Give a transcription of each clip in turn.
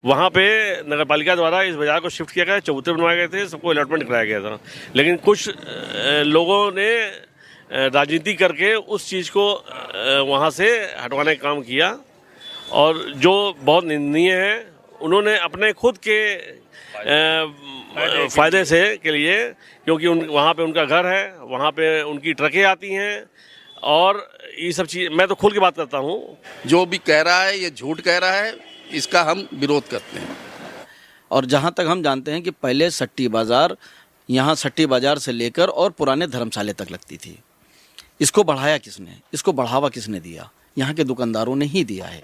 वहाँ पे नगर पालिका द्वारा इस बाज़ार को शिफ्ट किया गया, चबूतरे बनवाए गए थे, सबको अलॉटमेंट कराया गया था। लेकिन कुछ लोगों ने राजनीति करके उस चीज़ को वहाँ से हटवाने का काम किया और जो बहुत निंदनीय है। उन्होंने अपने खुद के फ़ायदे से के लिए, क्योंकि वहाँ पे उनका घर है, वहाँ पे उनकी ट्रकें आती हैं और ये सब चीज़, मैं तो खुल के बात करता हूँ। जो भी कह रहा है ये झूठ कह रहा है, इसका हम विरोध करते हैं। और जहाँ तक हम जानते हैं कि पहले सट्टी बाज़ार, यहाँ सट्टी बाज़ार से लेकर और पुराने धर्मशाले तक लगती थी। इसको बढ़ाया किसने, इसको बढ़ावा किसने दिया? यहाँ के दुकानदारों ने ही दिया है।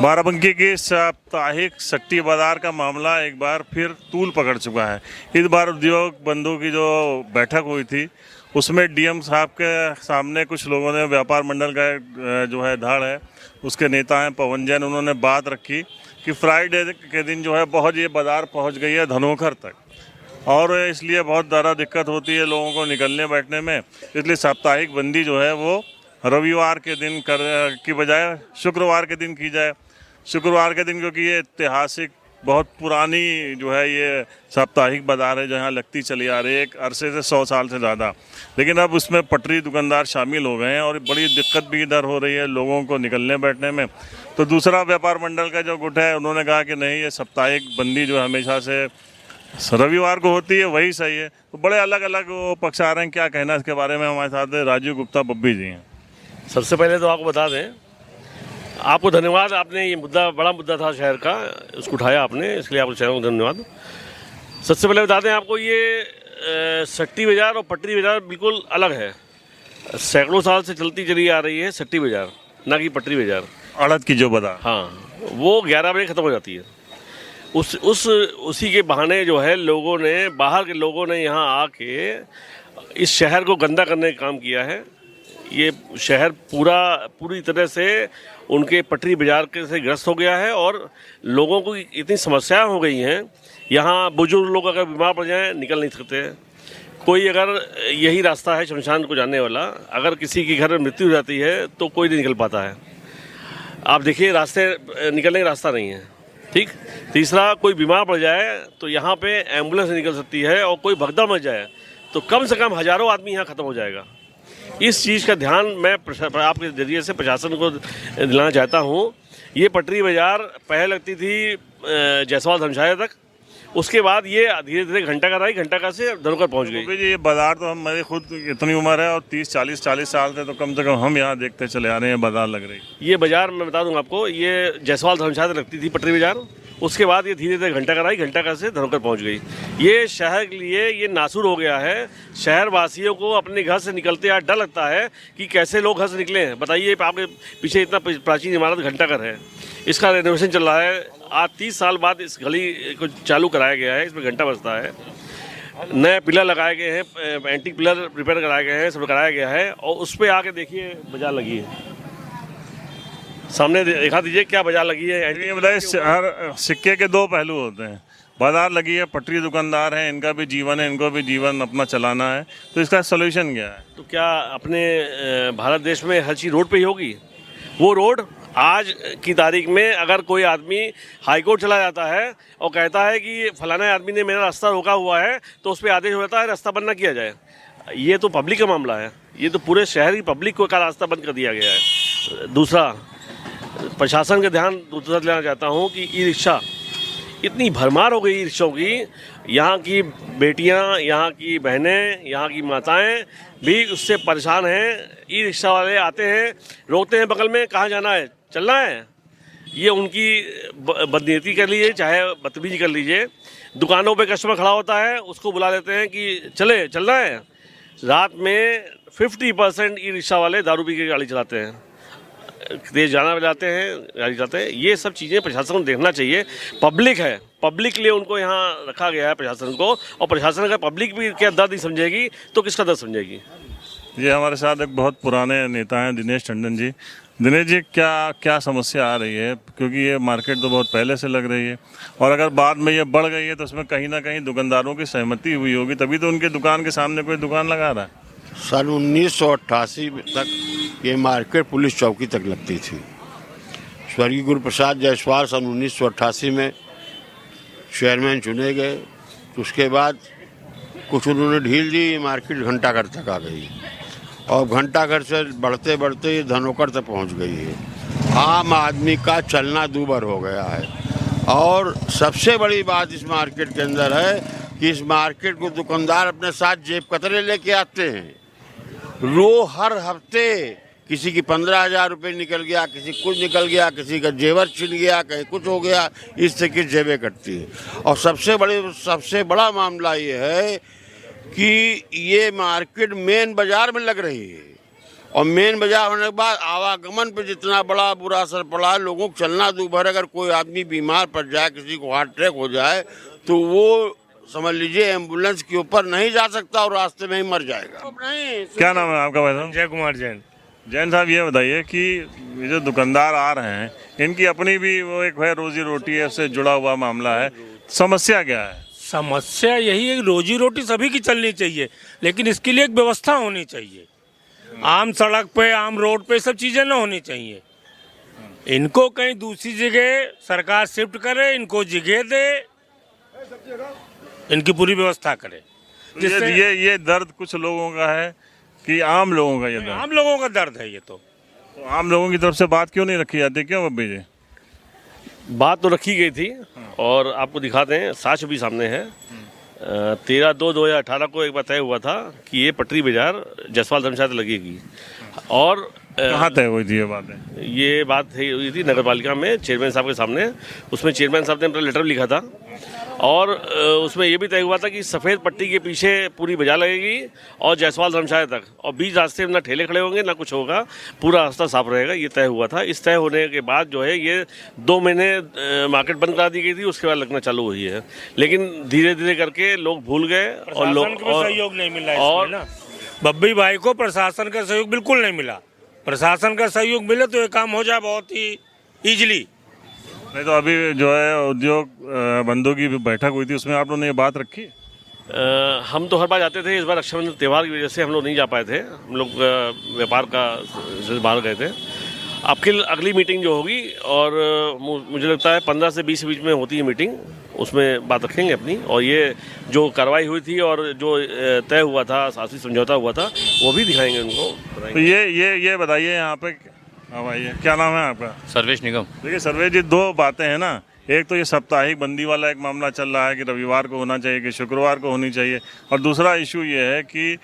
बाराबंकी के साप्ताहिक सट्टी बाजार का मामला एक बार फिर तूल पकड़ चुका है। इस बार उद्योग बंधु की जो बैठक हुई थी उसमें डीएम साहब के सामने कुछ लोगों ने, व्यापार मंडल का जो है धड़ है, उसके नेता हैं पवन जैन, उन्होंने बात रखी कि फ्राइडे के दिन जो है बहुत ये बाज़ार पहुंच गई है धनोखर तक और इसलिए बहुत ज़्यादा दिक्कत होती है लोगों को निकलने बैठने में। इसलिए साप्ताहिक बंदी जो है वो रविवार के दिन की बजाय शुक्रवार के दिन की जाए। शुक्रवार के दिन, क्योंकि ये ऐतिहासिक बहुत पुरानी जो है ये साप्ताहिक बाज़ार है जहाँ लगती चली आ रही है एक अरसे से 100 साल से ज़्यादा। लेकिन अब उसमें पटरी दुकानदार शामिल हो गए हैं और बड़ी दिक्कत भी इधर हो रही है लोगों को निकलने बैठने में। तो दूसरा व्यापार मंडल का जो गुट है उन्होंने कहा कि नहीं, ये साप्ताहिक बंदी जो हमेशा से रविवार को होती है वही सही है। तो बड़े अलग अलग वो पक्ष आ रहे हैं। क्या कहना इसके बारे में? हमारे साथ राजीव गुप्ता बब्बी जी हैं। सबसे पहले तो आपको बता दें, आपको धन्यवाद, आपने ये मुद्दा, बड़ा मुद्दा था शहर का, उसको उठाया आपने, इसलिए आपको शहर को धन्यवाद। सबसे पहले बता दें आपको, ये सट्टी बाज़ार और पटरी बाज़ार बिल्कुल अलग है। सैकड़ों साल से चलती चली आ रही है सट्टी बाज़ार, ना कि पटरी बाज़ार। अड़द की जो बाज़ार, हाँ, वो 11 बजे ख़त्म हो जाती है। उसी के बहाने जो है लोगों ने, बाहर के लोगों ने यहाँ आके इस शहर को गंदा करने का काम किया है। ये शहर पूरी तरह से उनके पटरी बाज़ार के से ग्रस्त हो गया है और लोगों को इतनी समस्याएं हो गई हैं। यहाँ बुजुर्ग लोग अगर बीमार पड़ जाएं निकल नहीं सकते। कोई अगर, यही रास्ता है शमशान को जाने वाला, अगर किसी के घर में मृत्यु हो जाती है तो कोई नहीं निकल पाता है। आप देखिए, निकलने का रास्ता नहीं है। ठीक। तीसरा, कोई बीमार पड़ जाए तो यहाँ पे एम्बुलेंस निकल सकती है और कोई भगदड़ मच जाए तो कम से कम हज़ारों आदमी यहाँ ख़त्म हो जाएगा। इस चीज़ का ध्यान मैं आपके ज़रिए से प्रशासन को दिलाना चाहता हूँ। ये पटरी बाज़ार पहले लगती थी जायसवाल धर्मशाला तक, उसके बाद ये धीरे धीरे घंटा से धनोखर पहुँच गई। ये बाज़ार तो हमारी खुद इतनी उम्र है और 30-40 साल से तो कम से कम हम यहाँ देखते चले आ रहे हैं बाज़ार लग रही। ये बाज़ार मैं बता दूँगा आपको, ये जायसवाल धर्मशाला तक लगती थी पटरी बाज़ार, उसके बाद ये धीरे धीरे घंटा से धनोखर पहुंच गई। ये शहर के लिए ये नासूर हो गया है। शहर वासियों को अपने घर से निकलते यार डर लगता है कि कैसे लोग घर से निकले हैं। बताइए, आपके पीछे इतना प्राचीन इमारत घंटाघर है, इसका रेनोवेशन चल रहा है। आज 30 साल बाद इस गली को चालू कराया गया है, इसमें घंटा बजता है। नए पिलर लगाए गए हैं, एंटीक पिलर रिपेयर कराए गए हैं, सब कराया गया है और उस पर आके देखिए बाजार लगी है। सामने दिखा दीजिए क्या बाजार लगी है। ये बताइए, हर सिक्के के दो पहलू होते हैं। बाजार लगी है, पटरी दुकानदार हैं, इनका भी जीवन है, इनको भी जीवन अपना चलाना है, तो इसका सोल्यूशन क्या है? तो क्या अपने भारत देश में हर चीज़ रोड पे ही होगी? वो रोड आज की तारीख में अगर कोई आदमी हाईकोर्ट चला जाता है और कहता है कि फलाना आदमी ने मेरा रास्ता रोका हुआ है, तो उस पर आदेश हो जाता है रास्ता बंद ना किया जाए। ये तो पब्लिक का मामला है, ये तो पूरे शहर की पब्लिक को का रास्ता बंद कर दिया गया है। दूसरा, प्रशासन का ध्यान दूसरा दिलाना चाहता हूँ कि ई रिक्शा, इतनी भरमार हो गई ई रिक्शों की। यहाँ की बेटियाँ, यहाँ की बहनें, यहाँ की माताएं भी उससे परेशान हैं। ई रिक्शा वाले आते हैं, रोकते हैं बगल में, कहाँ जाना है, चलना है। ये उनकी बदनीयती कर लीजिए, चाहे बदतमीजी कर लीजिए। दुकानों पे कस्टमर खड़ा होता है, उसको बुला लेते हैं कि चलना है। रात में 50% ई रिक्शा वाले दारू पी के गाड़ी चलाते हैं, तेज जाना जाते हैं, गाड़ी चलाते हैं। ये सब चीज़ें प्रशासन को देखना चाहिए। पब्लिक है, पब्लिक के लिए उनको यहाँ रखा गया है प्रशासन को, और प्रशासन अगर पब्लिक भी क्या दर्द नहीं समझेगी तो किसका दर्द समझेगी? ये हमारे साथ एक बहुत पुराने नेता हैं दिनेश टंडन जी। दिनेश जी, क्या समस्या आ रही है? क्योंकि ये मार्केट तो बहुत पहले से लग रही है और अगर बाद में ये बढ़ गई है तो उसमें कहीं ना कहीं दुकानदारों की सहमति हुई होगी, तभी तो उनके दुकान के सामने कोई दुकान लगा रहा है। सन 1988 तक ये मार्केट पुलिस चौकी तक लगती थी। स्वर्गीय गुरु प्रसाद जायसवाल सन 1988 में चेयरमैन चुने गए। तो उसके बाद कुछ उन्होंने ढील दी, मार्केट घंटाघर तक आ गई और घंटाघर से बढ़ते बढ़ते ये धनोकर तक पहुंच गई है। आम आदमी का चलना दूभर हो गया है। और सबसे बड़ी बात इस मार्केट के अंदर है कि इस मार्केट को दुकानदार अपने साथ जेब कतरे लेके आते हैं। हर हफ्ते किसी की 15,000 रुपये निकल गया, किसी कुछ निकल गया, किसी का जेवर छिन गया, कहीं कुछ हो गया, इस तरह की जेबें कटती है। और सबसे बड़ा मामला ये है कि ये मार्केट मेन बाजार में लग रही है और मेन बाजार होने के बाद आवागमन पे जितना बड़ा बुरा असर पड़ा है, लोगों को चलना दूभर। अगर कोई आदमी बीमार पड़ जाए, किसी को हार्ट अटैक हो जाए, तो वो समझ लीजिए एम्बुलेंस के ऊपर नहीं जा सकता और रास्ते में ही मर जाएगा। क्या नाम है आपका भाई साहब? जय कुमार जैन। जैन साहब, ये बताइए कि ये जो दुकानदार आ रहे हैं, इनकी अपनी भी वो एक है रोजी रोटी है, उससे जुड़ा हुआ मामला है। समस्या क्या है? समस्या यही है कि रोजी रोटी सभी की चलनी चाहिए, लेकिन इसके लिए एक व्यवस्था होनी चाहिए। आम सड़क पे, आम रोड पे सब चीजें ना होनी चाहिए। इनको कहीं दूसरी जगह सरकार शिफ्ट करे, इनको जगह दे, इनकी पूरी व्यवस्था करे। जिससे ये दर्द कुछ लोगों का है कि आम लोगों का ये दर्द? आम लोगों का दर्द है ये। तो आम लोगों की तरफ से बात क्यों नहीं रखी जाती, क्यों बब्बी जी? बात तो रखी गई थी और आपको दिखाते हैं, साक्ष्य भी सामने है। 13/2/2018 को एक बार तय हुआ था कि ये पटरी बाजार जायसवाल धर्मशाला लगेगी और कहाँ तय हुई थी ये बात? ये बात हुई थी नगर पालिका में चेयरमैन साहब के सामने। उसमें चेयरमैन साहब ने अपना लेटर लिखा था और उसमें ये भी तय हुआ था कि सफ़ेद पट्टी के पीछे पूरी बाजार लगेगी और जायसवाल धर्मशाला तक, और बीच रास्ते में ना ठेले खड़े होंगे ना कुछ होगा, पूरा रास्ता साफ रहेगा। ये तय हुआ था। इस तय होने के बाद जो है ये 2 महीने मार्केट बंद करा दी गई थी, उसके बाद लगना चालू हुई है। लेकिन धीरे धीरे करके लोग भूल गए और लोग सहयोग नहीं मिला और ना बब्बी भाई को प्रशासन का सहयोग बिल्कुल नहीं मिला। प्रशासन का सहयोग मिले तो ये काम हो जाए बहुत ही इजीली। नहीं तो अभी जो है उद्योग बंदों की बैठक हुई थी, उसमें आप लोगों ने ये बात रखी? हम तो हर बार जाते थे। इस बार रक्षाबंधन त्यौहार की वजह से हम लोग नहीं जा पाए थे। हम लोग व्यापार का से बाहर गए थे। आपकी अगली मीटिंग जो होगी, और मुझे लगता है 15 से 20 के बीच में होती है मीटिंग, उसमें बात रखेंगे अपनी। और ये जो कार्रवाई हुई थी और जो तय हुआ था, साथी समझौता हुआ था, वो भी दिखाएंगे उनको। तो ये बताइए यहाँ पे, हाँ भाई क्या नाम है आपका? सर्वेश निगम। देखिए सर्वेश जी, 2 बातें हैं ना। एक तो ये साप्ताहिक बंदी वाला एक मामला चल रहा है कि रविवार को होना चाहिए कि शुक्रवार को होनी चाहिए, और दूसरा इशू ये है कि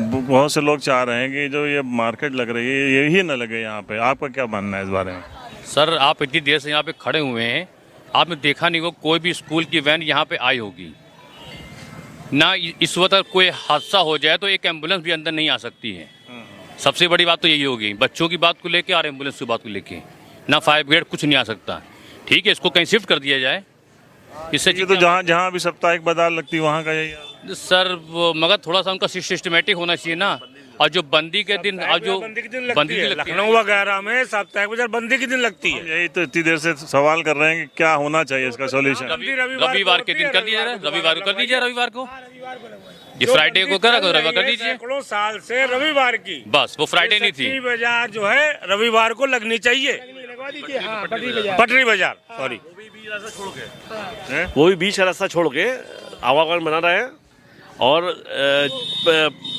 बहुत से लोग चाह रहे हैं कि जो ये मार्केट लग रही है यही न लगे यहाँ पे। आपका क्या मानना है इस बारे में? सर, आप इतनी देर से यहाँ पे खड़े हुए हैं, आपने देखा नहीं हो कोई भी स्कूल की वैन यहाँ पे आई होगी ना। इस वक्त कोई हादसा हो जाए तो एक एम्बुलेंस भी अंदर नहीं आ सकती है। सबसे बड़ी बात तो यही होगी, बच्चों की बात को लेके और एम्बुलेंस की बात को लेके। ना फायर ब्रिगेड, कुछ नहीं आ सकता। ठीक है, इसको कहीं शिफ्ट कर दिया जाए। इससे तो जहाँ भी साप्ताहिक बाजार लगती है वहाँ का यही सर, मगर थोड़ा सा उनका सिस्टमेटिक होना चाहिए ना। और जो बंदी के दिन, और जो बंदी के दिन लगती है लखनऊ वगैरह में साप्ताहिक बाजार बंदी के दिन लगती है। यही तो इतनी देर से सवाल कर रहे हैं कि क्या होना चाहिए इसका सॉल्यूशन। रविवार के दिन कर दिया जाए, रविवार को कर दीजिए। रविवार को ये फ्राइडे को करा, रविवार कर दीजिए। सैकड़ों साल से रविवार की, बस वो फ्राइडे नहीं थी। बाजार जो है रविवार को लगनी चाहिए। पटरी बाजार, सॉरी, वो भी बीच का रास्ता छोड़ के आवागमन बना रहे हैं। और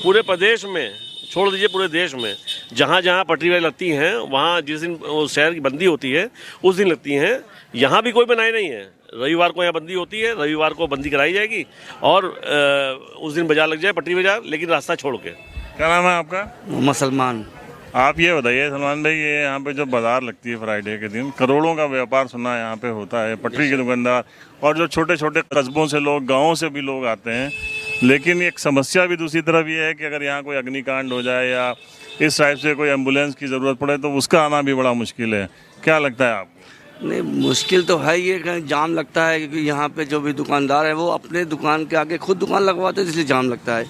पूरे प्रदेश में, छोड़ दीजिए पूरे देश में, जहाँ जहाँ पटरी लगती हैं वहाँ जिस दिन वो शहर की बंदी होती है उस दिन लगती हैं। यहाँ भी कोई बनाई नहीं है। रविवार को यहाँ बंदी होती है, रविवार को बंदी कराई जाएगी और उस दिन बाजार लग जाए, पटरी बाजार, लेकिन रास्ता छोड़ के। क्या नाम है आपका? मुसलमान। आप ये बताइए सलमान भाई, ये यहाँ पे जो बाजार लगती है फ्राइडे के दिन, करोड़ों का व्यापार सुना यहाँ पे होता है, पटरी के दुकानदार और जो छोटे छोटे कस्बों से लोग, गाँव से भी लोग आते हैं। लेकिन एक समस्या भी दूसरी तरफ ये है कि अगर यहाँ कोई अग्निकांड हो जाए या इस टाइप से कोई एम्बुलेंस की ज़रूरत पड़े तो उसका आना भी बड़ा मुश्किल है। क्या लगता है आपको? नहीं, मुश्किल तो है, ये कहीं जाम लगता है क्योंकि यहाँ पे जो भी दुकानदार है वो अपने दुकान के आगे खुद दुकान लगवाते हैं, इसलिए जाम लगता है।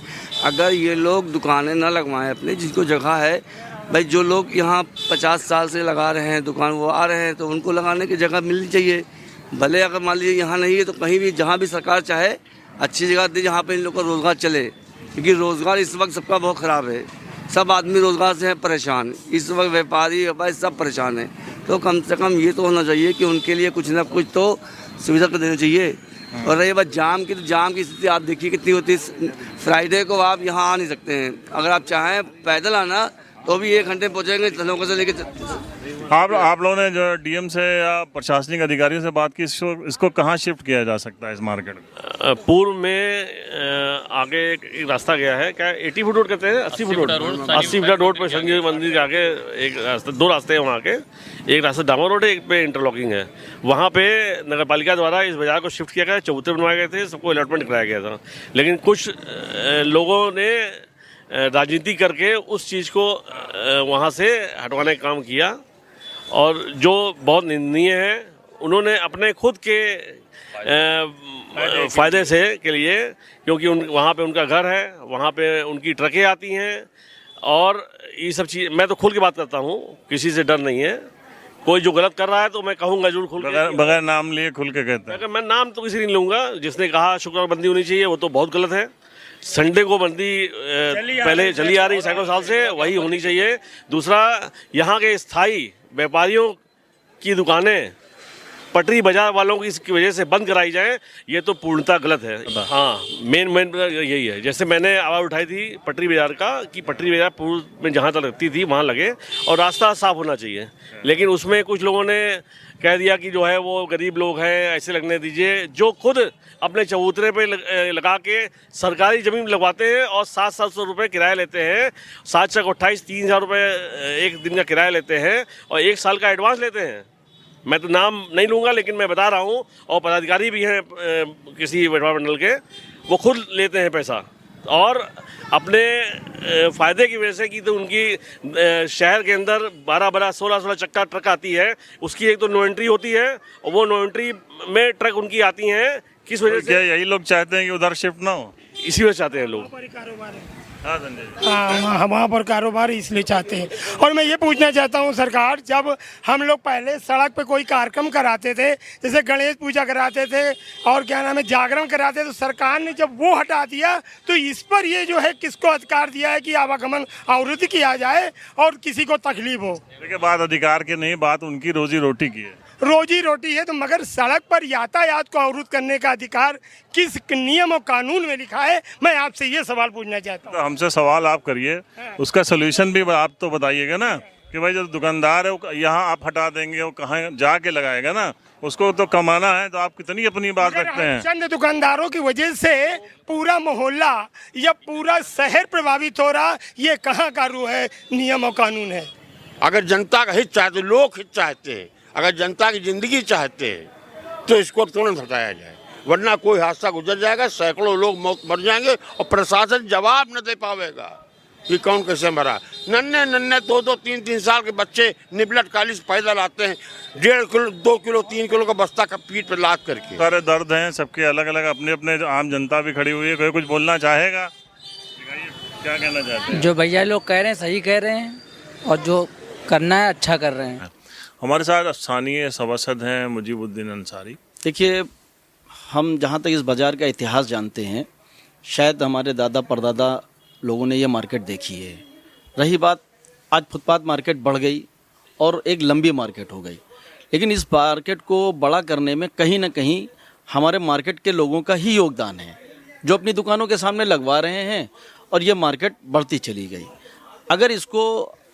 अगर ये लोग दुकानें ना लगवाएं अपने, जिसको जगह है, भाई जो लोग यहाँ 50 साल से लगा रहे हैं दुकान, वो आ रहे हैं तो उनको लगाने की जगह मिलनी चाहिए। भले अगर मान लीजिए यहाँ नहीं है तो कहीं भी, जहाँ भी सरकार चाहे अच्छी जगह दे जहाँ पे इन लोग का रोज़गार चले, क्योंकि रोज़गार इस वक्त सबका बहुत ख़राब है। सब आदमी रोज़गार से हैं परेशान, इस वक्त व्यापारी सब परेशान है। तो कम से कम ये तो होना चाहिए कि उनके लिए कुछ ना कुछ तो सुविधा कर देनी चाहिए। और रही बात जाम की, तो जाम की स्थिति आप देखिए कितनी होती है। फ्राइडे को आप यहाँ आ नहीं सकते हैं, अगर आप चाहें पैदल आना तो भी 1 घंटे पहुँचेंगे तलों से लेके। आप लोगों ने जो डीएम से या प्रशासनिक अधिकारियों से बात की, इसको कहाँ शिफ्ट किया जा सकता है इस मार्केट में? पूर्व में आगे एक रास्ता गया है, क्या 80 फुट रोड कहते हैं, 80 फुट रोड, 80 फुट रोड पर संजीव मंदिर के आगे एक रास्ता, 2 रास्ते हैं वहाँ के। एक रास्ता डामर रोड है, एक पे इंटरलॉकिंग है। वहाँ पे नगर पालिका द्वारा इस बाजार को शिफ्ट किया गया, चबूतरे बनवाए गए थे, सबको अलॉटमेंट कराया गया था। लेकिन कुछ लोगों ने राजनीति करके उस चीज़ को वहाँ से हटवाने का काम किया, और जो बहुत निंदनीय है। उन्होंने अपने खुद के फ़ायदे से के लिए, क्योंकि वहाँ पे उनका घर है, वहाँ पे उनकी ट्रकें आती हैं, और ये सब चीज़ मैं तो खुल के बात करता हूँ, किसी से डर नहीं है। कोई जो गलत कर रहा है तो मैं कहूँगा जरूर खुल के, बगैर नाम लिए खुल के कहते हैं। मैं नाम तो किसी नहीं लूँगा। जिसने कहा शुक्रवार बंदी होनी चाहिए वो तो बहुत गलत है। संडे को बंदी पहले चली आ रही सैकड़ों साल से, वही होनी चाहिए। दूसरा, यहाँ के स्थायी व्यापारियों की दुकानें पटरी बाजार वालों की इसकी वजह से बंद कराई जाए, ये तो पूर्णतः गलत है। हाँ, मेन यही है। जैसे मैंने आवाज़ उठाई थी पटरी बाजार का, कि पटरी बाजार पूर्व में जहाँ तक लगती थी वहाँ लगे और रास्ता साफ होना चाहिए। लेकिन उसमें कुछ लोगों ने कह दिया कि जो है वो गरीब लोग हैं, ऐसे लगने दीजिए। जो खुद अपने चबूतरे पे लगा के सरकारी ज़मीन लगवाते हैं और 700 रुपये किराया लेते हैं, 7 चक 28, 3000 रुपये एक दिन का किराया लेते हैं, और 1 साल का एडवांस लेते हैं। मैं तो नाम नहीं लूँगा, लेकिन मैं बता रहा हूँ, और पदाधिकारी भी हैं किसी व्यापार मंडल के, वो खुद लेते हैं पैसा, और अपने फ़ायदे की वजह से। कि तो उनकी शहर के अंदर 12 16 चक्का ट्रक आती है, उसकी एक तो नो एंट्री होती है, और वो नो एंट्री में ट्रक उनकी आती हैं। किस वजह से? क्या यही लोग चाहते हैं कि उधर शिफ्ट ना हो? इसी वजह चाहते हैं लोग। हाँ, वहाँ पर कारोबार इसलिए चाहते हैं। और मैं ये पूछना चाहता हूँ सरकार, जब हम लोग पहले सड़क पे कोई कार्यक्रम कराते थे, जैसे गणेश पूजा कराते थे और क्या नाम है जागरण कराते थे, तो सरकार ने जब वो हटा दिया, तो इस पर ये जो है किसको अधिकार दिया है कि आवागमन अवरुद्ध किया जाए और किसी को तकलीफ हो? देखिए, बात अधिकार की नहीं, बात उनकी रोजी रोटी की है। रोजी रोटी है तो मगर सड़क पर यातायात को अवरुद्ध करने का अधिकार किस नियम और कानून में लिखा है? मैं आपसे ये सवाल पूछना चाहता हूँ। तो हमसे सवाल आप करिए, उसका सोल्यूशन भी आप तो बताइएगा ना, कि भाई जो दुकानदार है वो यहाँ आप हटा देंगे, वो कहाँ जाके लगाएगा ना, उसको तो कमाना है। तो आप कितनी अपनी बात रखते हैं? चंद दुकानदारों की वजह से पूरा मोहल्ला या पूरा शहर प्रभावित हो रहा, ये कहाँ का रूह है, नियम और कानून है? अगर जनता का हित चाहते, लोग हित चाहते हैं, अगर जनता की जिंदगी चाहते हैं, तो इसको तुरंत हटाया जाए, वरना कोई हादसा गुजर जाएगा, सैकड़ों लोग मर जाएंगे, और प्रशासन जवाब न दे पावेगा कि कौन कैसे मरा। नन्हे नन्हे 2-2, 3-3 साल के बच्चे निबलट काली से पैदल आते हैं, 1.5 किलो, 2 किलो, 3 किलो का बस्ता का पीठ पर लाद करके। सारे दर्द हैं सबके अलग अलग, अपने अपने। आम जनता भी खड़ी हुई है, कोई कुछ बोलना चाहेगा? क्या कहना चाहते हैं? जो भैया लोग कह रहे हैं सही कह रहे हैं, और जो करना है अच्छा कर रहे हैं। हमारे साथ स्थानीय सभासद हैं मुजीबुद्दीन अंसारी। देखिए, हम जहाँ तक इस बाज़ार का इतिहास जानते हैं, शायद हमारे दादा परदादा लोगों ने ये मार्केट देखी है। रही बात, आज फुटपाथ मार्केट बढ़ गई और एक लंबी मार्केट हो गई, लेकिन इस मार्केट को बड़ा करने में कहीं ना कहीं हमारे मार्केट के लोगों का ही योगदान है, जो अपनी दुकानों के सामने लगवा रहे हैं, और ये मार्केट बढ़ती चली गई। अगर इसको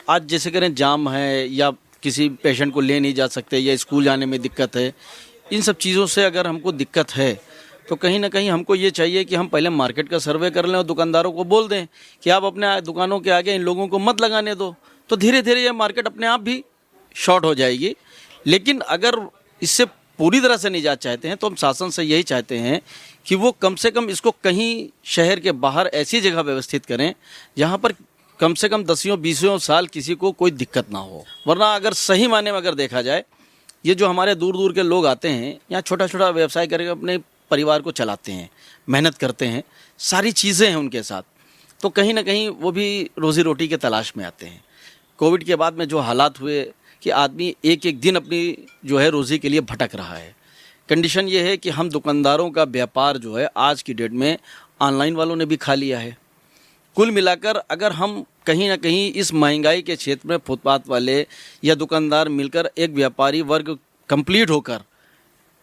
आज जैसे करें, जाम है या किसी पेशेंट को ले नहीं जा सकते या स्कूल जाने में दिक्कत है, इन सब चीज़ों से अगर हमको दिक्कत है, तो कहीं ना कहीं हमको ये चाहिए कि हम पहले मार्केट का सर्वे कर लें और दुकानदारों को बोल दें कि आप अपने दुकानों के आगे इन लोगों को मत लगाने दो, तो धीरे धीरे ये मार्केट अपने आप भी शॉर्ट हो जाएगी। लेकिन अगर इससे पूरी तरह से निजात चाहते हैं, तो हम शासन से यही चाहते हैं कि वो कम से कम इसको कहीं शहर के बाहर ऐसी जगह व्यवस्थित करें जहाँ पर कम से कम 10-20 साल किसी को कोई दिक्कत ना हो। वरना अगर सही मायने में अगर देखा जाए, ये जो हमारे दूर दूर के लोग आते हैं, यहाँ छोटा छोटा व्यवसाय करके अपने परिवार को चलाते हैं, मेहनत करते हैं, सारी चीज़ें हैं उनके साथ, तो कहीं ना कहीं वो भी रोज़ी रोटी के तलाश में आते हैं। कोविड के बाद में जो हालात हुए कि आदमी एक एक दिन अपनी जो है रोज़ी के लिए भटक रहा है। कंडीशन ये है कि हम दुकानदारों का व्यापार जो है आज की डेट में ऑनलाइन वालों ने भी खा लिया है। कुल मिलाकर अगर हम कहीं ना कहीं इस महंगाई के क्षेत्र में फुटपाथ वाले या दुकानदार मिलकर एक व्यापारी वर्ग कंप्लीट होकर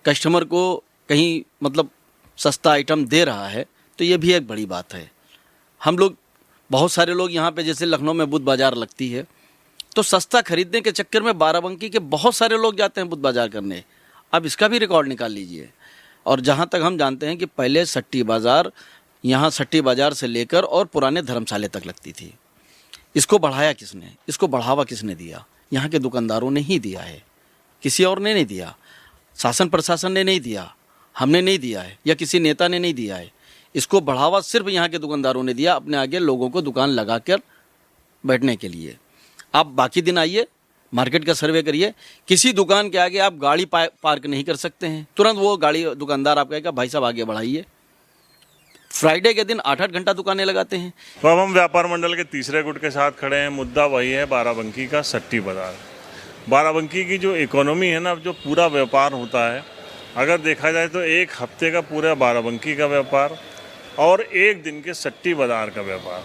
कस्टमर को कहीं मतलब सस्ता आइटम दे रहा है तो ये भी एक बड़ी बात है। हम लोग बहुत सारे लोग यहाँ पे जैसे लखनऊ में बुध बाज़ार लगती है तो सस्ता खरीदने के चक्कर में बाराबंकी के बहुत सारे लोग जाते हैं बुध बाज़ार करने। अब इसका भी रिकॉर्ड निकाल लीजिए। और जहाँ तक हम जानते हैं कि पहले सट्टी बाज़ार यहाँ सट्टी बाज़ार से लेकर और पुराने धर्मशाले तक लगती थी। इसको बढ़ाया किसने, इसको बढ़ावा किसने दिया? यहाँ के दुकानदारों ने ही दिया है, किसी और ने नहीं दिया। शासन प्रशासन ने नहीं दिया, हमने नहीं दिया है, या किसी नेता ने नहीं दिया है। इसको बढ़ावा सिर्फ यहाँ के दुकानदारों ने दिया, अपने आगे लोगों को दुकान लगा कर बैठने के लिए। आप बाकी दिन आइए, मार्केट का सर्वे करिए, किसी दुकान के आगे आप गाड़ी पार्क नहीं कर सकते हैं। तुरंत वो गाड़ी दुकानदार आप कहेगा भाई साहब आगे बढ़ाइए। फ्राइडे के दिन 8-8 घंटा दुकानें लगाते हैं। तो अब हम व्यापार मंडल के तीसरे गुट के साथ खड़े हैं। मुद्दा वही है बाराबंकी का सट्टी बाज़ार। बाराबंकी की जो इकोनॉमी है ना, जो पूरा व्यापार होता है, अगर देखा जाए तो एक हफ्ते का पूरा बाराबंकी का व्यापार और एक दिन के सट्टी बाज़ार का व्यापार।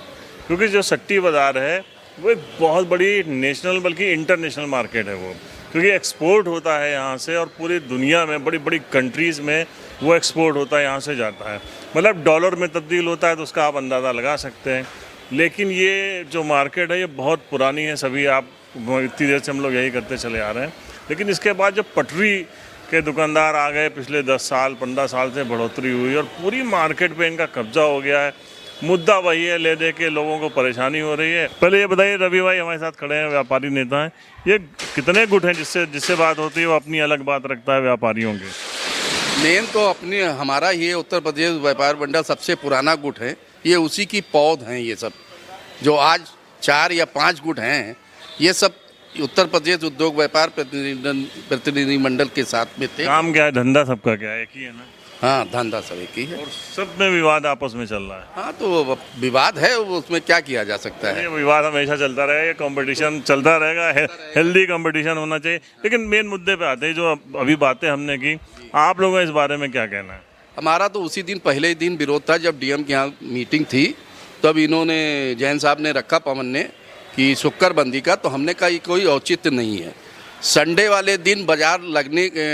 क्योंकि जो सट्टी बाज़ार है वो एक बहुत बड़ी नेशनल बल्कि इंटरनेशनल मार्केट है वो, क्योंकि एक्सपोर्ट होता है यहाँ से और पूरी दुनिया में बड़ी बड़ी कंट्रीज़ में वो एक्सपोर्ट होता है, यहाँ से जाता है। मतलब डॉलर में तब्दील होता है तो उसका आप अंदाज़ा लगा सकते हैं। लेकिन ये जो मार्केट है ये बहुत पुरानी है, सभी आप इतनी देर से हम लोग यही करते चले आ रहे हैं। लेकिन इसके बाद जब पटरी के दुकानदार आ गए, पिछले 10 साल 15 साल से बढ़ोतरी हुई और पूरी मार्केट पे इनका कब्जा हो गया है। मुद्दा वही है, ले दे के लोगों को परेशानी हो रही है। पहले ये बताइए, रवि भाई हमारे साथ खड़े हैं, व्यापारी नेता हैं। ये कितने गुट हैं जिससे बात होती है वो अपनी अलग बात रखता है व्यापारियों के? मेन तो अपने हमारा ये उत्तर प्रदेश व्यापार मंडल सबसे पुराना गुट है। ये उसी की पौध हैं। ये सब जो आज 4 या 5 गुट हैं, ये सब उत्तर प्रदेश उद्योग व्यापार प्रतिनिधि मंडल के साथ में थे। काम क्या है, धंधा सबका क्या है? एक ही है ना? हाँ, धंधा सब एक ही है और सब में विवाद आपस में चल रहा है। हाँ, तो विवाद है, उसमें क्या किया जा सकता है। ये विवाद हमेशा चलता रहेगा, कंपटीशन चलता रहेगा, हेल्दी कंपटीशन होना चाहिए। लेकिन मेन मुद्दे पे आते हैं, जो अभी बातें हमने की, आप लोगों का इस बारे में क्या कहना है? हमारा तो उसी दिन पहले दिन विरोध था, जब डीएम के यहाँ मीटिंग थी, तब इन्होंने जैन साहब ने रखा, पवन ने, कि शुक्र बंदी का। तो हमने कहा ये कोई औचित्य नहीं है। संडे वाले दिन बाजार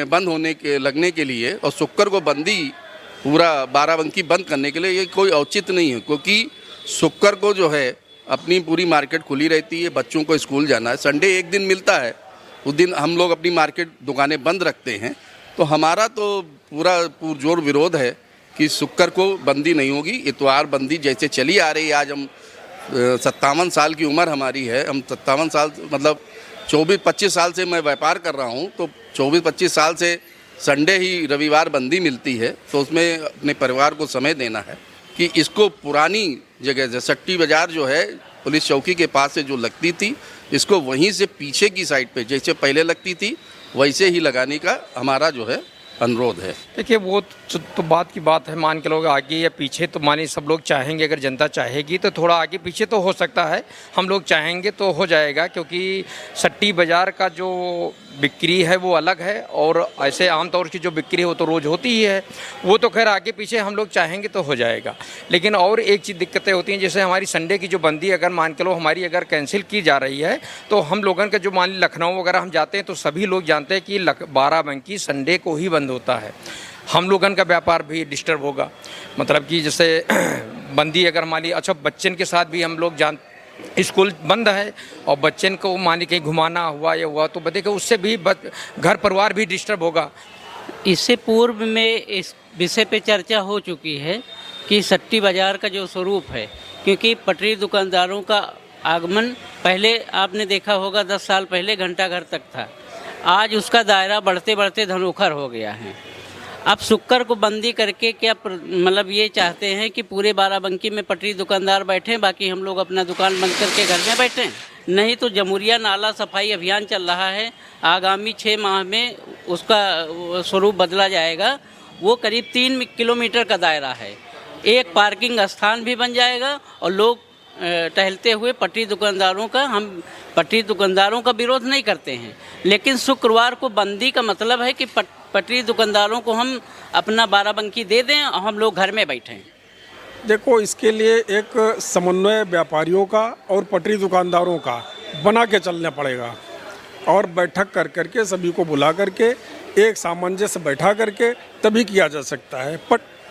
बंद लगने के लिए और शुक्र को बंदी पूरा बाराबंकी बंद करने के लिए ये कोई औचित्य नहीं है। क्योंकि शुक्र को जो है अपनी पूरी मार्केट खुली रहती है, बच्चों को स्कूल जाना है। संडे एक दिन मिलता है, उस दिन हम लोग अपनी मार्केट दुकानें बंद रखते हैं। तो हमारा तो पूरा पुरजोर विरोध है कि शुक्र को बंदी नहीं होगी। इतवार बंदी जैसे चली आ रही है, आज हम 57 साल की उम्र हमारी है, हम 57 साल मतलब 24-25 साल से मैं व्यापार कर रहा हूँ, तो 24-25 साल से संडे ही रविवार बंदी मिलती है। तो उसमें अपने परिवार को समय देना है कि इसको पुरानी जगह से सट्टी बाज़ार जो है पुलिस चौकी के पास से जो लगती थी, इसको वहीं से पीछे की साइड पे जैसे पहले लगती थी वैसे ही लगाने का हमारा जो है अनुरोध है। देखिए, वो तो बात की बात है, मान के लोग आगे या पीछे, तो मानिए सब लोग चाहेंगे, अगर जनता चाहेगी तो थोड़ा आगे पीछे तो हो सकता है। हम लोग चाहेंगे तो हो जाएगा, क्योंकि सट्टी बाज़ार का जो बिक्री है वो अलग है और ऐसे आमतौर की जो बिक्री है वो तो रोज़ होती ही है। वो तो खैर आगे पीछे हम लोग चाहेंगे तो हो जाएगा। लेकिन और एक चीज़ दिक्कतें होती हैं, जैसे हमारी संडे की जो बंदी अगर मान के लो हमारी अगर कैंसिल की जा रही है, तो हम लोगों का जो मान ली लखनऊ वगैरह हम जाते हैं तो सभी लोग जानते हैं कि बाराबंकी संडे को ही बंद होता है। हम लोगन का व्यापार भी डिस्टर्ब होगा। मतलब कि जैसे बंदी अगर हमारी, अच्छा बच्चन के साथ भी हम लोग स्कूल बंद है और बच्चन को मान ली कहीं घुमाना हुआ या हुआ तो देखिए उससे भी घर परिवार भी डिस्टर्ब होगा। इससे पूर्व में इस विषय पे चर्चा हो चुकी है कि सट्टी बाज़ार का जो स्वरूप है, क्योंकि पटरी दुकानदारों का आगमन पहले आपने देखा होगा 10 साल पहले घंटा घर तक था, आज उसका दायरा बढ़ते बढ़ते धनोखर हो गया है। अब शुक्र को बंदी करके क्या मतलब ये चाहते हैं कि पूरे बाराबंकी में पटरी दुकानदार बैठें, बाकी हम लोग अपना दुकान बंद करके घर में बैठें? नहीं, तो जमुरिया नाला सफाई अभियान चल रहा है, आगामी 6 माह में उसका स्वरूप बदला जाएगा। वो करीब 3 किलोमीटर का दायरा है, एक पार्किंग स्थान भी बन जाएगा और लोग टहलते हुए पटरी दुकानदारों का, हम पटरी दुकानदारों का विरोध नहीं करते हैं, लेकिन शुक्रवार को बंदी का मतलब है कि पटरी दुकानदारों को हम अपना बाराबंकी दे दें और हम लोग घर में बैठें। देखो, इसके लिए एक समन्वय व्यापारियों का और पटरी दुकानदारों का बना के चलना पड़ेगा और बैठक कर करके सभी को बुला करके एक सामंजस्य बैठा करके तभी किया जा सकता है।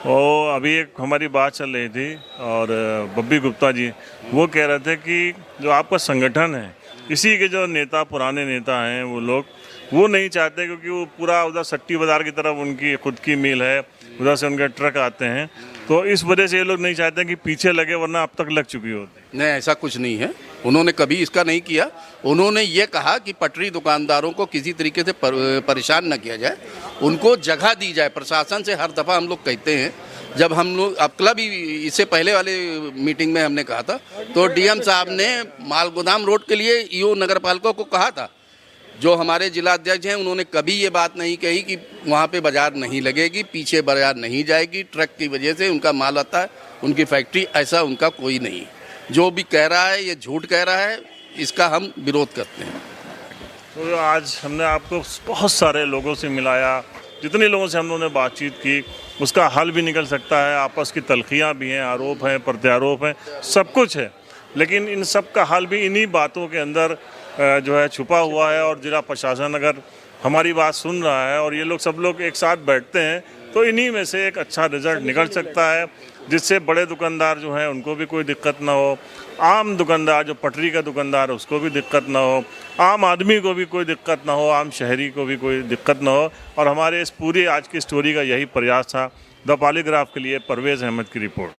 और अभी एक हमारी बात चल रही थी और बब्बी गुप्ता जी वो कह रहे थे कि जो आपका संगठन है, इसी के जो नेता, पुराने नेता हैं, वो लोग वो नहीं चाहते, क्योंकि वो पूरा उधर सट्टी बाज़ार की तरफ उनकी खुद की मिल है, उधर से उनके ट्रक आते हैं, तो इस वजह से ये लोग नहीं चाहते कि पीछे लगे, वरना अब तक लग चुकी होती। नहीं, ऐसा कुछ नहीं है। उन्होंने कभी इसका नहीं किया। उन्होंने ये कहा कि पटरी दुकानदारों को किसी तरीके से परेशान न किया जाए, उनको जगह दी जाए। प्रशासन से हर दफ़ा हम लोग कहते हैं, जब हम लोग अबकला भी इससे पहले वाले मीटिंग में हमने कहा था, तो डीएम साहब ने माल गोदाम रोड के लिए ईओ नगर पालिका को कहा था। जो हमारे जिला अध्यक्ष हैं, उन्होंने कभी ये बात नहीं कही कि वहाँ पे बाज़ार नहीं लगेगी, पीछे बाज़ार नहीं जाएगी, ट्रक की वजह से उनका माल आता है, उनकी फैक्ट्री, ऐसा उनका कोई नहीं। जो भी कह रहा है ये झूठ कह रहा है, इसका हम विरोध करते हैं। तो आज हमने आपको बहुत सारे लोगों से मिलाया, जितने लोगों से हम लोगों ने बातचीत की, उसका हल भी निकल सकता है। आपस की तलखियाँ भी हैं, आरोप हैं, प्रत्यारोप हैं, सब कुछ है, लेकिन इन सब का हल भी इन्हीं बातों के अंदर जो है छुपा हुआ है। और जिला प्रशासन अगर हमारी बात सुन रहा है और ये लोग सब लोग एक साथ बैठते हैं, तो इन्हीं में से एक अच्छा रिजल्ट निकल सकता है, जिससे बड़े दुकानदार जो हैं उनको भी कोई दिक्कत ना हो, आम दुकानदार जो पटरी का दुकानदार है उसको भी दिक्कत ना हो, आम आदमी को भी कोई दिक्कत ना हो, आम शहरी को भी कोई दिक्कत ना हो। और हमारे इस पूरी आज की स्टोरी का यही प्रयास था। द पॉलीग्राफ के लिए परवेज़ अहमद की रिपोर्ट।